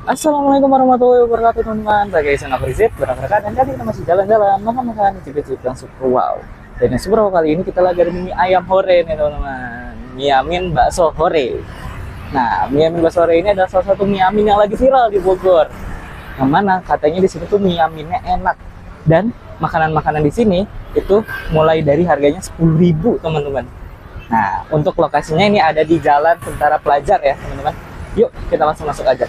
Assalamualaikum warahmatullahi wabarakatuh teman-teman. Saya Isan Afrizit, rekan dan kali kita masih jalan-jalan makan-makan cip-cip yang super wow. Dan yang super wow kali ini kita lagi ada mie ayam hore nih teman-teman. Mie amin bakso hore. Nah, mie amin bakso hore ini adalah salah satu mie amin yang lagi viral di Bogor. Yang mana katanya di sini tuh mie aminnya enak. Dan makanan-makanan di sini itu mulai dari harganya 10.000 teman-teman. Nah, untuk lokasinya ini ada di Jalan Tentara Pelajar ya teman-teman. Yuk kita langsung masuk aja.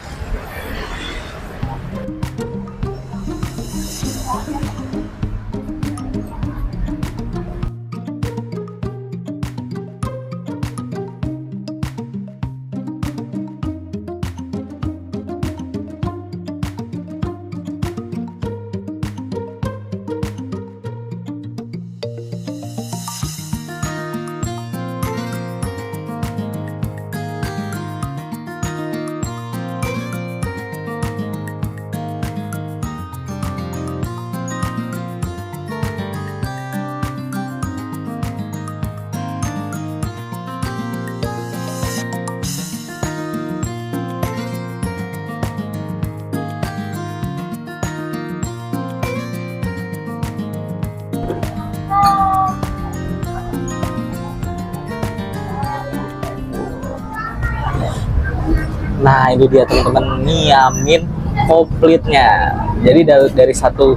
Nah, ini dia teman-teman mie amin komplitnya. Jadi dari satu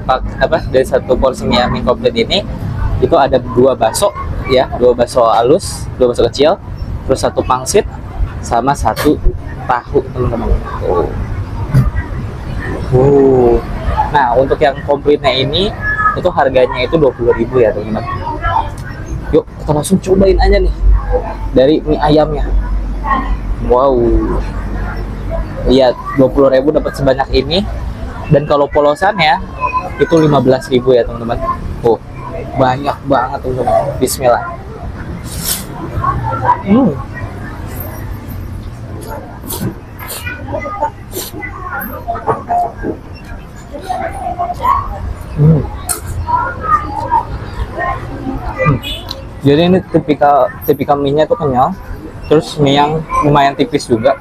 porsi mie amin komplit ini itu ada dua bakso ya, dua bakso halus, dua bakso kecil, terus satu pangsit sama satu tahu teman-teman. Nah, untuk yang komplitnya ini itu harganya itu 20.000 ya teman-teman. Yuk kita langsung cobain aja nih dari mie ayamnya. Wow, lihat 20.000 dapat sebanyak ini. Dan kalau polosannya itu 15.000 ya teman-teman. Banyak banget teman-teman. Bismillah. Jadi ini tipikal mie-nya itu kenyal, terus mie yang lumayan tipis juga.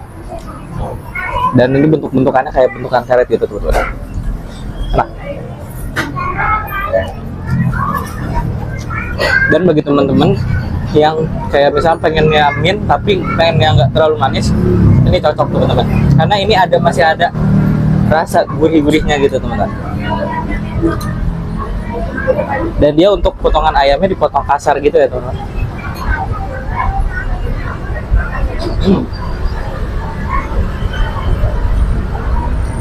Dan ini bentukannya kayak bentukan karet gitu teman-teman. Nah, dan bagi teman-teman yang kayak misalnya pengen mie amin tapi pengen yang nggak terlalu manis, ini cocok teman-teman. Karena ini masih ada rasa gurih-gurihnya gitu teman-teman. Dan dia untuk potongan ayamnya dipotong kasar gitu ya teman-teman.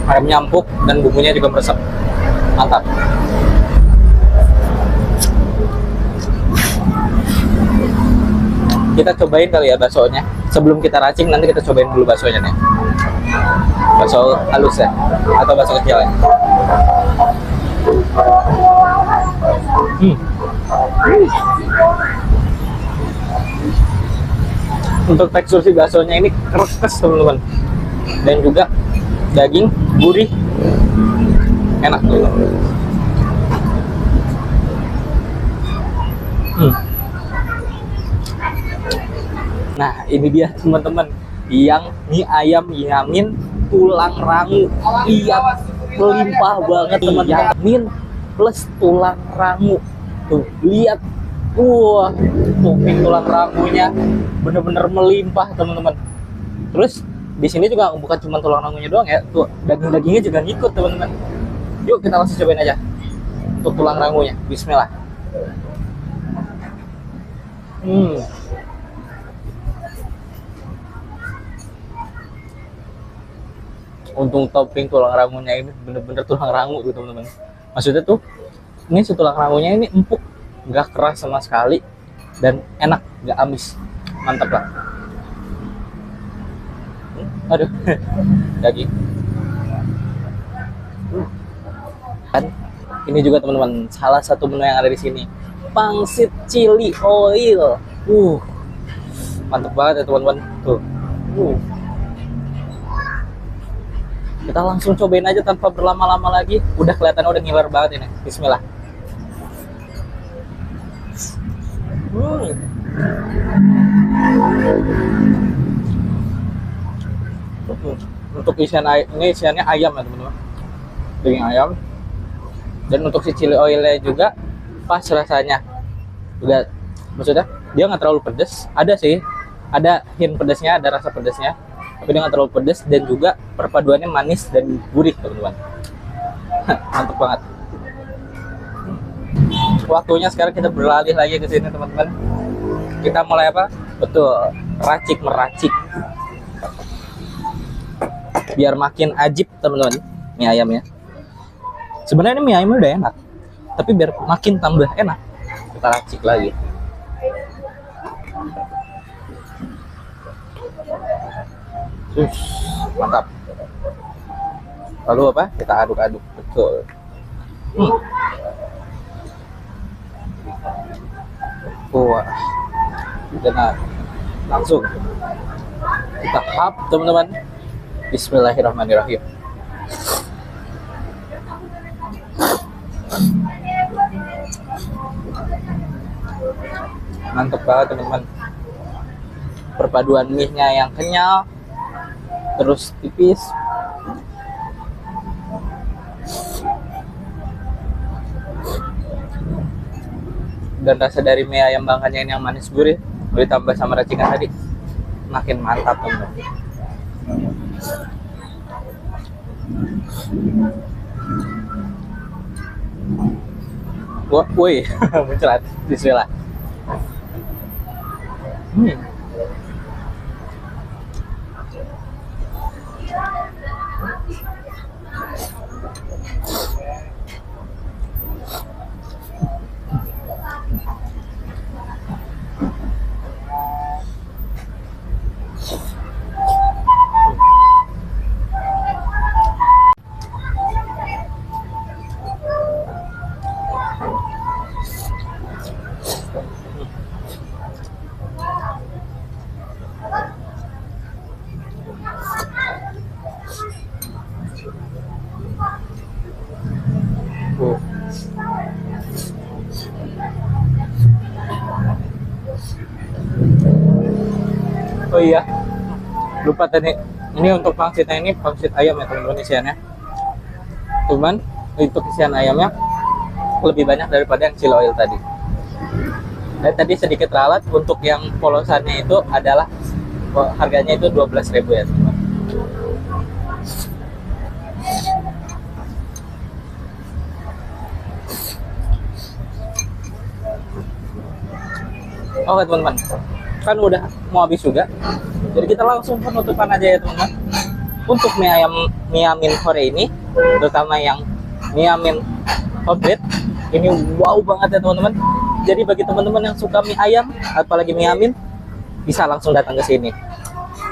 Ayamnya empuk dan bumbunya juga meresap. Mantap. Kita cobain kali ya baksonya. Sebelum kita racing nanti kita cobain dulu baksonya nih. Bakso halus ya atau bakso kecil ya. Untuk tekstur si baksonya ini keras teman-teman. Dan juga daging gurih, enak tuh. Nah, ini dia teman-teman yang mie ayam yamin tulang rangu. Iya, melimpah banget teman-teman. Yamin plus tulang rangu. Tuh, lihat. Wah, topping tulang rangunya bener-bener melimpah teman-teman. Terus di sini juga bukan cuma tulang rangunya doang ya, tuh daging-dagingnya juga ngikut teman-teman. Yuk kita langsung cobain aja untuk tulang rangunya. Bismillah. Untung topping tulang rangunya ini bener-bener tulang rangu tuh teman-teman. Maksudnya tuh ini si tulang rangunya ini empuk, nggak keras sama sekali dan enak, nggak amis. Mantap lah. Aduh, daging. Dan ini juga teman-teman salah satu menu yang ada di sini, pangsit chili oil. Mantap banget ya teman-teman. Tuh. Kita langsung cobain aja tanpa berlama-lama lagi. Udah kelihatan udah ngiler banget ini. Bismillah. Untuk ini isiannya ayam ya teman-teman, daging ayam. Dan untuk si chili oilnya juga pas rasanya, juga maksudnya dia nggak terlalu pedes. Ada sih, ada hint pedesnya, ada rasa pedesnya, tapi dia nggak terlalu pedes. Dan juga perpaduannya manis dan gurih teman-teman. Mantap banget. Waktunya sekarang kita beralih lagi ke sini teman-teman. Kita mulai apa? Betul, racik meracik biar makin ajib teman-teman mie ayamnya. Sebenarnya mie ayamnya udah enak, tapi biar makin tambah enak kita racik lagi. Mantap. Lalu apa? Kita aduk-aduk betul. Wah, benar. Langsung kita hap teman-teman. Bismillahirrahmanirrahim. Mantap banget teman-teman. Perpaduan mie-nya yang kenyal, terus tipis. Dan rasa dari mie ayam bangkanya ini yang manis gurih, ditambah sama racikan tadi, makin mantap teman-teman. Woi, muncrat. Bismillah. Oh iya, lupa tadi. Ini untuk pangsitnya, ini pangsit ayam ya teman-teman isiannya. Cuman untuk isian ayamnya lebih banyak daripada yang chili oil tadi. Dan tadi sedikit ralat, untuk yang polosannya itu adalah harganya itu 12.000 ya teman-teman. Oke teman-teman, kan udah mau habis juga, jadi kita langsung penutupan aja ya teman-teman. Untuk mie ayam Miamin Hore ini, terutama yang Miamin komplit, ini wow banget ya teman-teman. Jadi bagi teman-teman yang suka mie ayam, apalagi Miamin, bisa langsung datang ke sini.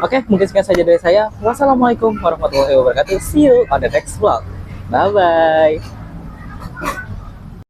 Oke, mungkin sekian saja dari saya. Wassalamualaikum warahmatullahi wabarakatuh. See you on the next vlog. Bye bye.